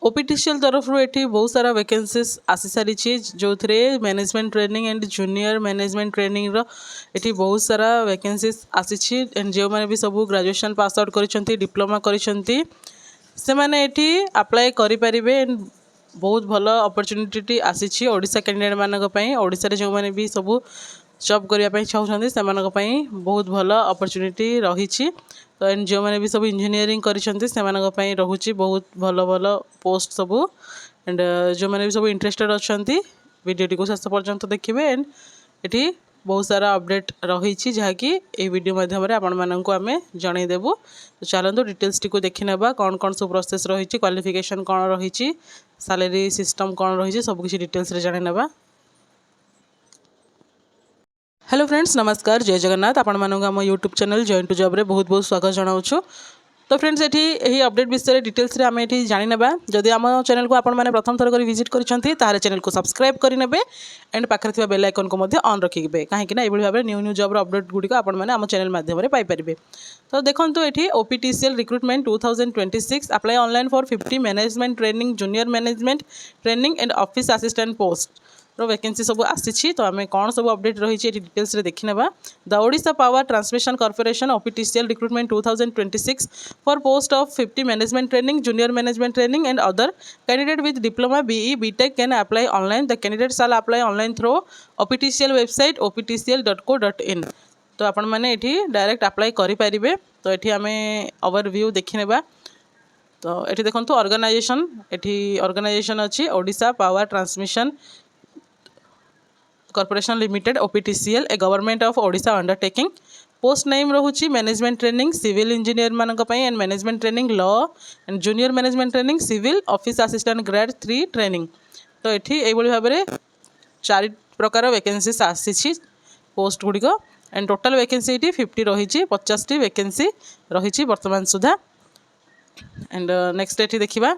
ओपीटीसीएल तरफ ये बहुत सारा वैकेंसीज आसी सारी जो थे management training and junior management training ये बहुत सारा वैकेंसीज आसी एंड जो मैंने भी सब ग्रेजुएशन पास आउट कर डिप्लोमा करछंती से माने एठी अप्लाई करि परिबे एंड बहुत भल अपॉर्चुनिटी आसी ओडिशा कैंडिडेट मानक पई ओडिशा रे जो माने भी सब जॉब करने चाहते से बहुत भल अपॉर्चुनिटी रही तो एंड जो मैंने भी सब इंजीनियरिंग करें रोचे बहुत भल भल पोस्ट सब एंड जो मैंने भी सब इंटरेस्टेड अच्छा वीडियो को शेष पर्यंत देखिए एंड ये बहुत सारा अपडेट रही जहाँकि ये वीडियो माध्यम आपण मानक आम जनईदेवु तो चलते डिटेल्स टी देखी ना कौन कौन सब प्रोसेस रही क्वालिफिकेशन कौन रही सैलरी सिस्टम कौन रही सबकि डिटेल्स जानी ना। हेलो फ्रेंड्स नमस्कार जय जगन्नाथ आपण मानक आम YouTube channel join to job रे बहुत बहुत स्वागत जनाऊँ। तो फ्रेंड्स ये अपडेट विषय डिटेल्स रे आम ये जानी ना जदि आम चैनल को आपण मैंने प्रथम थर विजिट कर चैनल को सब्सक्राइब करेंगे एंड पाखे बेल आइकन को ऑन रखिए कहीं ये भाव में न्यू न्यू जॉब अपडेट गुड़िक आम चैनल माध्यम पाइपर। तो देखो ये OPTCL recruitment 2026 apply online for 50 management training junior management training and office assistant post vacancy सब आसी तो आम कौन सब अपडेट रही है डिटेल्स रे देखी ना। The Odisha power transmission corporation OPTCL recruitment 2026 for post of 50 management training junior management training and other candidate with diploma BE BTech can apply online the candidate shall apply online through OPTCL website optcl.co.in। तो आपण मैंने ये direct apply करें तो ये आम overview देखी ना। तो ये देखो ऑर्गेनाइजेशन अच्छी Odisha power transmission corporation limited OPTCL a government of Odisha undertaking post name रोची मैनेजमेंट ट्रेनिंग सिविल इंजीनियर मानक and management training law and junior management training civil office assistant grade 3 training. तो ये भाव में 4 प्रकार वैकेंसीज आसी पोस्ट गुड़िक एंड टोटाल वैकेंसी ये 50 रही 50 वैकेंसी रही वर्तमान सुधा। एंड नेक्स्ट ये देखा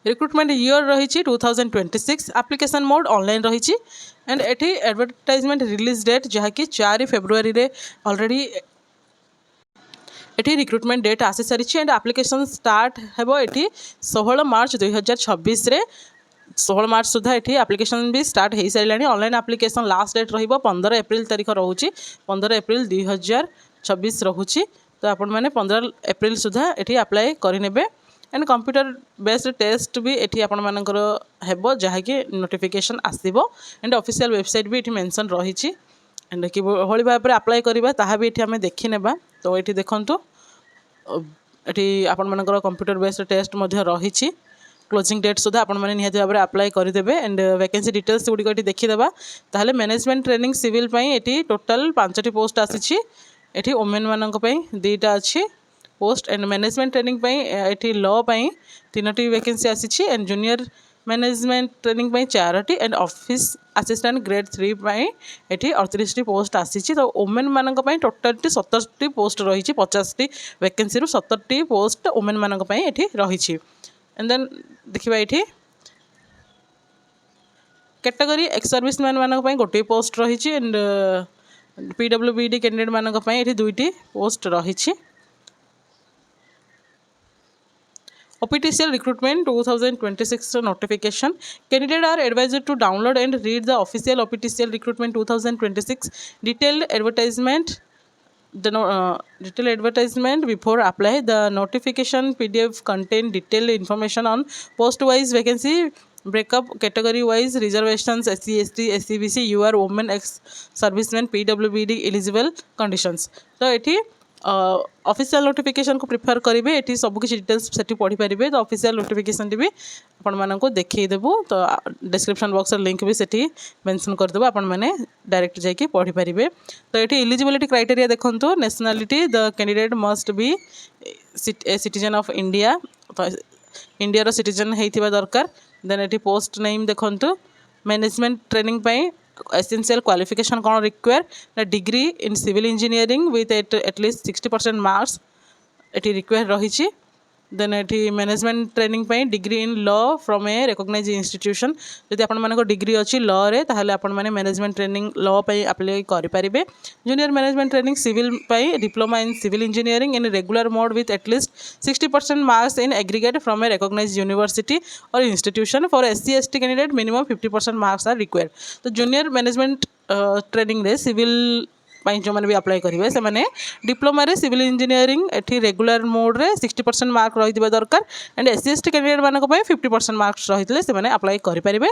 रिक्रुटमेंट ईयर रही 2026 एप्लिकेशन मोड ऑनलाइन रही एंड एटी एडवर्टाइजमेंट रिलीज डेट जहाँकि 4 फेब्रुआरी रे ऑलरेडी एटी रिक्रुटमेंट डेट आसी सारी एंड एप्लिकेशन स्टार्ट हेबो एटी 16 मार्च 2026 रे 16 मार्च सुधा ये एप्लिकेशन भी स्टार्ट हो सारे ऑनलाइन एप्लिकेशन लास्ट डेट रही 15 एप्रिल तारीख रोचे 15 एप्रिल 2026 रोचे। तो आपण मैंने 15 एप्रिल सुधा ये अप्लाई करेंगे एंड कंप्यूटर बेस्ड टेस्ट भी ये आपण मानकर हेबो जहाँकि नोटिफिकेशन आसो एंड ऑफिशियल वेबसाइट भी ये मेंशन रही एंड कि भाई भाव में अप्लाई करवा ताहा भी ये आम देखी ना। तो ये देखूँ ये आपण मानकर कंप्यूटर बेस्ड टेस्ट रही क्लोजिंग डेट सुधा आपण मैंने निहाती भाव में अप्लाई करदे एंड वैकेंसी डिटेल्स गुड़िक ये देखीदेवा ताहले मैनेजमेंट ट्रेनिंग सिविल ये टोटाल 5टी पोस्ट आसी ये वुमेन मानक 2टा अच्छी पोस्ट एंड मैनेजमेंट ट्रेनिंग ये लॉ 3टी वैकेंसी आसी एंड जूनियर मैनेजमेंट ट्रेनिंग 4टी एंड ऑफिस असिस्टेंट ग्रेड 3 ये 38टी पोस्ट आसी। तो वुमेन मानक टोटाल 70टी पोस्ट रही 50टी वैकेंसी 70टी पोस्ट वुमेन मानक ये रही। एंड देन देखा ये कैटेगरी एक्स सर्विस मैन मानक गोटे पोस्ट रही एंड पीडब्ल्यूबीडी कैंडिडेट मानक ये 2टी पोस्ट रही। OPTCL recruitment 2026 notification candidate are advised to download and read the official OPTCL recruitment 2026 detailed advertisement detailed advertisement before apply. The notification PDF contain detailed information on post wise vacancy breakup category wise reservations SC ST SCBC UR women ex servicemen PWBD eligible conditions। तो ये official notification को prefer करेंगे ये सबकि details से पढ़ी पारे। तो official notification भी आपण मानक देखईदेवु तो डिस्क्रिप्शन बॉक्स लिंक भी सेठी मेंशन करदेबु आपण माने डायरेक्ट जाके पढ़ी पारे। तो ये एलिजिबिलिटी क्राइटेरिया देखंतु nationality the candidate must be a citizen of India तो इंडिया रो सिटीजन होइथिबा दरकार। देन ये पोस्ट नेम देखंतु मैनेजमेंट ट्रेनिंग एसेंशियल क्वालिफिकेशन कौन require degree in civil engineering with at least 60% marks ये रिक्वायर रही देन एटी मैनेजमेंट ट्रेनिंग पे degree in law from a recognize institution जदि आपण मानको डिग्री अच्छी लॉ रे ताहले आपण माने मैनेजमेंट ट्रेनिंग लॉ पे अप्लाई करि परिबे जूनियर मैनेजमेंट ट्रेनिंग सिविल पे diploma in civil engineering in regular mode with at least 60% marks in aggregate from a recognise university or institution for SC ST candidate minimum 50% marks are required तो junior management training रे civil जो मैंने भी apply करेंगे से मैंने diploma रे civil engineering at regular mode रे 60% मार्क रही दरकार एंड एससी एसटी कैंडिडेट मानक 50% मार्क्स रही से अप्लाई करेंगे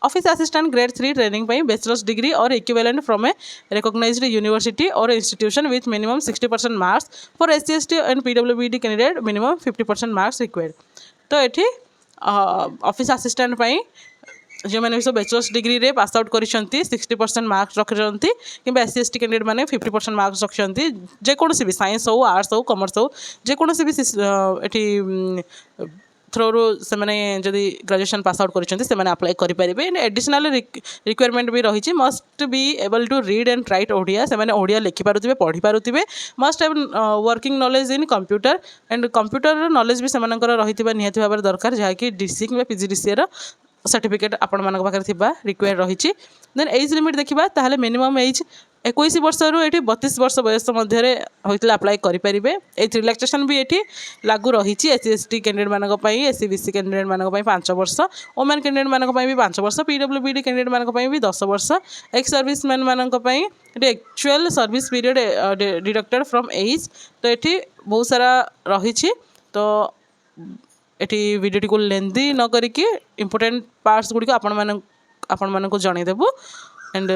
office assistant grade 3 training bachelors degree or equivalent from a recognised university or institution with minimum 60% marks for SC ST and पीडब्ल्यूबीडी candidate minimum 50% marks required तो ये office assistant जो मैंने सब बैचलर्स डिग्री रे पास आउट कर 60% marks रखिंट कि S C S T candidate मैंने 50% मार्क्स रखिंट जेकोसी भी साइंस हो आर्ट्स हो कॉमर्स हो जेकोसी भी ये थ्रोरु से मैंने जदि ग्रेजुएशन पास आउट कर अप्लाई करेंगे एडिशनल रिक्वायरमेंट भी रही must be able to read and write Odia से मैंने ओडिया लिखिपारे पढ़ी पारे must have working knowledge in computer and computer knowledge भी से रही निहत भाव दरकार जहाँकि डीसी पीजीडीसीए सर्टिफिकेट आपण मान पाखे रिक्वायर रही देन एज लिमिट देखा ताहले मिनिमम एज 21 वर्ष रु 32 वर्ष बयस मध्य होता अप्लाई करेंगे एज रिलैक्सेशन भी ये लागू रही S C S T candidate मानक S C B C candidate मानक 5 वर्ष वोमेन कैंडिडेट मानक भी 5 वर्ष पीडब्ल्यूबीडी कैंडिडेट मानक भी 10 वर्ष एक्स सर्विस मैन मानक actual service period deducted from age तो ये बहुत सारा रही तो ये वीडियो को लेंदी न करिकी इम्पोर्टेंट पार्ट्स गुड़िक आपण मानक जनईदेबू एंड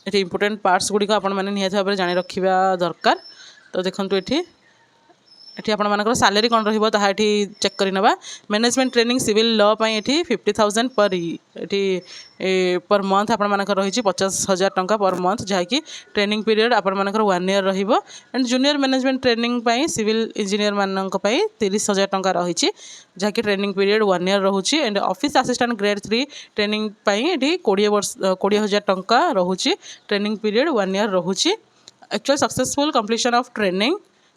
ये इम्पोर्टेंट पार्ट्स गुड़िक आपण मैंने निहत भाव में जानी रखा दरकार तो देखो ये आपण मानकर सैलरी कौन रही चेक करवा मैनेजमेंट ट्रेनिंग सिविल लॉ ये 50,000 पर मंथ आपण मानकर रही 50,000 टंका पर मंथ जहाँकि ट्रेनिंग पीरियड आपण मानकर 1 ईयर रहिबो and junior management training civil engineer मानक 30,000 टंका रही जहाँकि ट्रेनिंग पीरियड 1 ईयर रोचे and office assistant grade 3 training ये 20,000 टंका रोचे ट्रेनिंग पीरियड 1 ईयर रोचे actual successful completion of training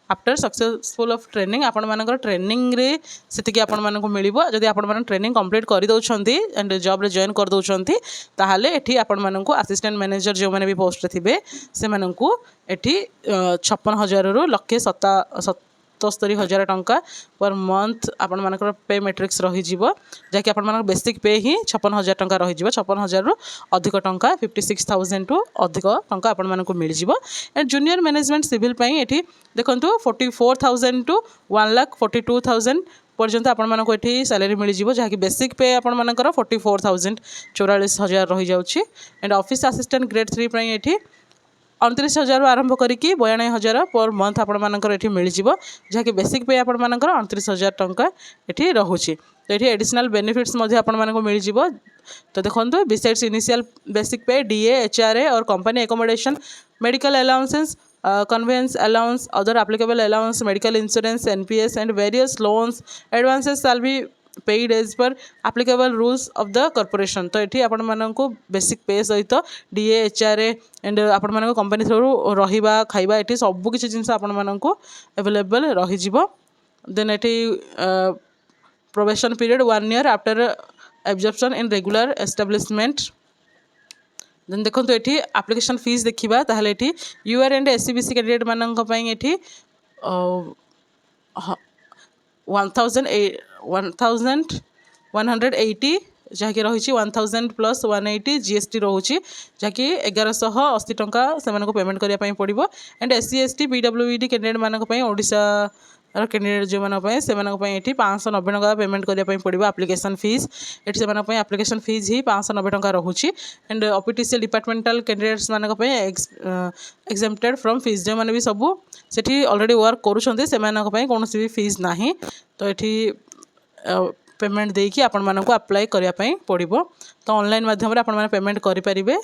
after successful of training आपण मानकर ट्रेनिंग रे सेतिकी आपण मानको मिलिबो जदि आपण मान ट्रेनिंग कंप्लीट कर दउछंती एंड जॉब रे जॉइन कर दउछंती ताहाले एठी आपण मानको असिस्टेंट मैनेजर जो माने भी पोस्ट रे थिबे से मानको एठी 56,000 रु 1,77,000 टंका पर मंथ आपण मानकर पे मैट्रिक्स रही जीवो जाकि आपण मानकर बेसिक पे ही 56,000 टंका रही जीवो 56,000 रु अधिक टंका 56,000 टू अधिक टंका आपण मानको मिल जीवो एंड जूनियर मैनेजमेंट सिविल पई एठी देखंतु 44,000 टू 1,42,000 पर्यंत आपण मानको एठी सैलरी मिल जीवो जहाँकि बेसिक पे आपण मानकर 44,000 44,000 रही जाउछि एंड ऑफिस असिस्टेंट ग्रेड 3 पई एठी 29,000 आरंभ करिकी 92,000 पर मंथ आपण मानकर एठी मिल जीवो जहाँकि बेसिक पे आपण मानकर 29,000 टंका एठी रहुछि तो ये एडिशनल बेनिफिट्स आपण मानक मिल जीवो तो देखो बिसाइड्स इनिशियल बेसिक पे डीए एचआरए और company accommodation medical allowances conveyance allowance other applicable allowance medical insurance nps and various loans advances shall be paid as per applicable rules of the corporation तो ये आपण मानक basic पे सहित DA HRA and आपण मानक company through रहिबा खाइबा ये सब किसी जिनस आपण मानक अवेलेबल रही जीवो देन ये probation period 1 year after absorption in regular establishment then देखो ये एप्लिकेशन फीस देखा ताहले ये यूआर एंड एससीबीसी कैंडिडेट मानक ये 1,180 जहाँकि रही 1,000 प्लस 180 जीएसटी रोचे जहाँकि 1,180 टंका से पेमेंट करने पड़ो and SC ST PWD candidate मानक ओडिशा कैंडिडेट जो से 590 टंका पेमेंट करने पड़ो एप्लिकेशन फीस ये से एप्लिकेशन फीस ही 590 टंका रोचे एंड ओपीटीसीएल डिपार्टमेंटल कैंडिडेट्स मानक एक्जेम्प्टेड फ्रॉम फीस जो मैंने भी सबू से ऑलरेडी वर्क करूँ कौन भी फीस ना तो ये पेमेंट देकी आपण मानक अप्लाई करने पड़ो तो ऑनलाइन माध्यम आपण मैंने पेमेंट करेंगे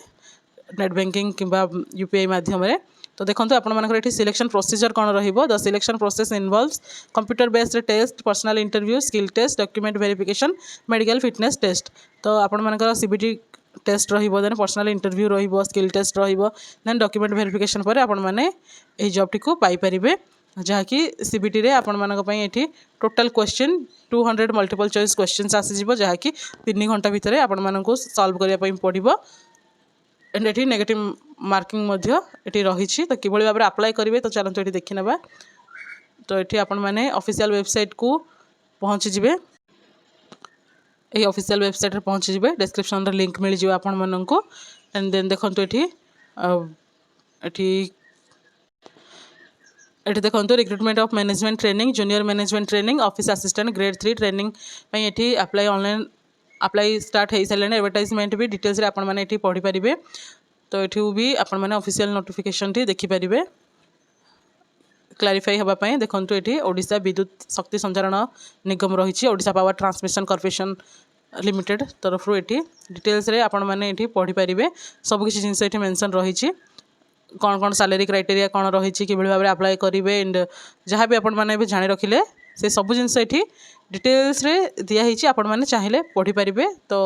नेट बैंकिंग किंबा यूपीआई माध्यम तो देखो आपण मानकर सिलेक्शन प्रोसीजर कौन रहिबो the selection process involves computer based test personal interview skill test document verification medical fitness test तो आपण मानकर सीबीटी टेस्ट रहिबो देन पर्सनल इंटरव्यू रहिबो स्किल टेस्ट रहिबो देन डॉक्यूमेंट वेरिफिकेशन पर आपण माने एही जॉब टी को पाई परिबे जहाँकि सीबीटी रे आपण मानक पई एठी total question 200 multiple choice questions आसी जिवो जहाँकि 3 घंटा भितर आपण मानक सॉल्व करिया पई पड़िबो एंड एठी नेगेटिव मार्किंग मध्य एठी रही तो किभଳି भाबरे अप्लाई करिवे तो चलंतु एठी देखि नेबा तो एठी आपण माने ऑफिशियल वेबसाइट को पहुँची जिवे यही ऑफिशियल वेबसाइट रे पहुँची जिवे डिस्क्रिप्शन रे लिंक मिल जिवो आपण माननको एंड देन देखंतु एठी एठी एठी देखंतु recruitment of management training junior management training office assistant grade 3 training पई एठी अप्लाई ऑनलाइन अप्लाई स्टार्ट हो सारे एडवर्टाइजमेंट भी डिटेल्स आपण मैंने ये पढ़ी पारे तो ये भी आपण मैंने ऑफिशियल नोटिफिकेशन टी देखिपारे क्लारिफाई होगापाई देखो ये ओडिशा विद्युत शक्ति संचारण निगम रही Odisha power transmission corporation limited तरफ ये डिटेल्स रे आपण मैंने ये पढ़ी पारे सबकि जिनस ये मेंशन रही कौन कौन सैलरी क्राइटेरिया कौन रही कि भाव में अप्लाई करेंगे एंड जहाँ भी आपण मैंने जानी रखिले से सब जिनस ये डिटेल्स रे दिखाई आपण मैंने चाहिए पढ़ी पारे तो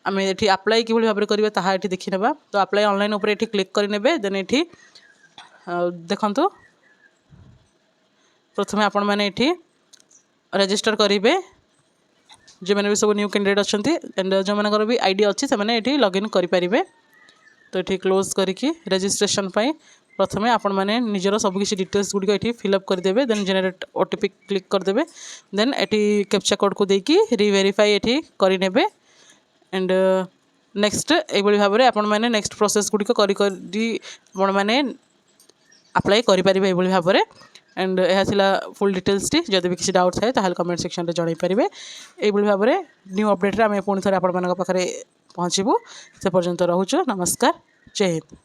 आम ये अप्लाई कि भाव में करेंगे ताहा ये देखी नेबा तो अप्लाई ऑनलाइन उपर ये क्लिक करेंगे देन ये देखंतु प्रथमे आपण मैंने ये रजिस्टर करेंगे जो मैंने भी सब न्यू कैंडिडेट अच्छा एंड जो मनकर भी आईडी अच्छी से मैंने ये लॉगिन करेंगे तो ये क्लोज करके रजिस्ट्रेशन प्रथमे आपण मैंने निजर सबकि डिटेल्स गुड़िक ये फिलअप करदे देन जेनेरेट ओटीपी क्लिक करदे देन ये कैप्चा कोड को देकी रिवेरीफाई ये करे एंड नेक्स्ट ये भाव में आपण मैंने नेक्स्ट प्रोसेस गुड़िक कर मैंने अप्लाई करेंगे ये भाव में एंड यह फुल डिटेल्स टी जब भी किसी डाउट थाए ताहले कमेंट सेक्शन में जन पारे ये भाव में न्यू अपडेट आम पुणी थे आपण पाखे पहुँचबू से पर्यंत रोचु नमस्कार जय हिंद।